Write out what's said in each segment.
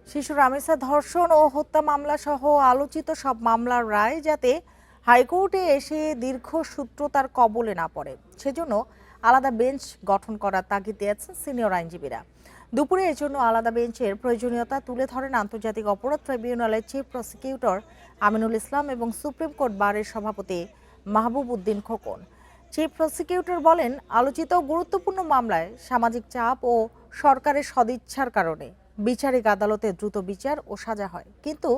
শিশু রামেসা ধর্ষণ ও হত্যা মামলা সহ আলোচিত সব মামলার রায় যাতে হাইকোর্টে এসে দীর্ঘসূত্রতার কবলে না পড়ে সেজন্য আলাদা বেঞ্চ গঠন করার তাগিদ দিয়েছেন সিনিয়র আইনজীবীরা। দুপুরে এজন্য আলাদা বেঞ্চের প্রয়োজনীয়তা তুলে ধরেন আন্তর্জাতিক অপরাধ ট্রাইব্যুনালের চিফ প্রসিকিউটর আমিনুল ইসলাম এবং সুপ্রিম কোর্ট বারের সভাপতি মাহবুব উদ্দিন খোকন। চিফ প্রসিকিউটর বলেন, আলোচিত গুরুত্বপূর্ণ মামলায় সামাজিক চাপ ও সরকারের সদিচ্ছার কারণে বিচারিক আদালতে দ্রুত বিচার ও সাজা হয়, কিন্তু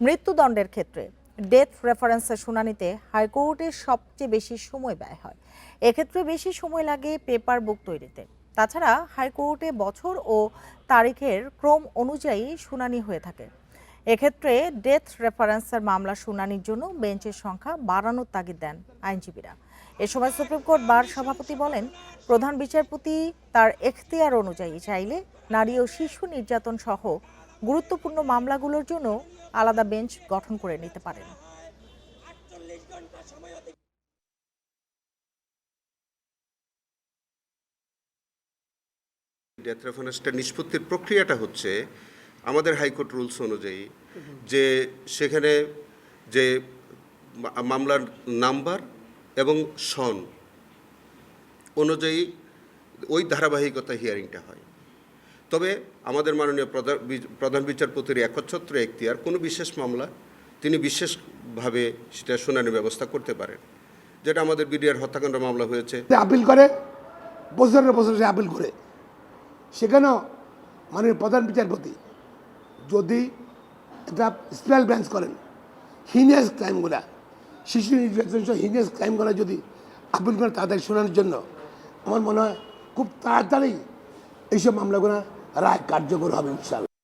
মৃত্যুদণ্ডের ক্ষেত্রে ডেথ রেফারেন্সের শুনানিতে হাইকোর্টের সবচেয়ে বেশি সময় ব্যয় হয়। এক্ষেত্রে বেশি সময় লাগে পেপার বুক তৈরিতে। তাছাড়া হাইকোর্টে বছর ও তারিখের ক্রম অনুযায়ী শুনানি হয়ে থাকে। এক্ষেত্রে ডেথ রেফারেন্সের মামলা শুনানির জন্য বেঞ্চের সংখ্যা বাড়ানোর তাগিদ দেন আইনজীবীরা। এ সময় সুপ্রিম কোর্ট বার সভাপতি বলেন, প্রধান বিচারপতি তার এখতিয়ার অনুযায়ী চাইলে নারী ও শিশু নির্যাতন সহ গুরুত্বপূর্ণ মামলাগুলোর জন্য আলাদা বেঞ্চ গঠন করে নিতে পারেন। ডেথ রেফারেন্সটা নিষ্পত্তির প্রক্রিয়াটা হচ্ছে আমাদের হাইকোর্ট রুলস অনুযায়ী যে সেখানে যে মামলার নাম্বার এবং সন অনুযায়ী ওই ধারাবাহিকতা হিয়ারিংটা হয়। তবে আমাদের মাননীয় প্রধান বিচারপতির একচ্ছত্র এখতিয়ার, কোনো বিশেষ মামলা তিনি বিশেষভাবে সেটা শুনানির ব্যবস্থা করতে পারেন, যেটা আমাদের বিডিআর হত্যাকাণ্ড মামলা হয়েছে। আপিল করে বছরের বছর সে আপিল করে, সেখানেও মাননীয় প্রধান বিচারপতি যদি একটা স্পেশাল বেঞ্চ করেন হিনিয়াস ক্রাইমগুলা, শিশু নির্যাতন সহ হিনিয়াস ক্রাইমগুলো যদি আপিল করেন তাদের শোনানোর জন্য, আমার মনে হয় খুব তাড়াতাড়ি এইসব মামলাগুলো রায় কার্যকর হবে ইনশাআল্লাহ।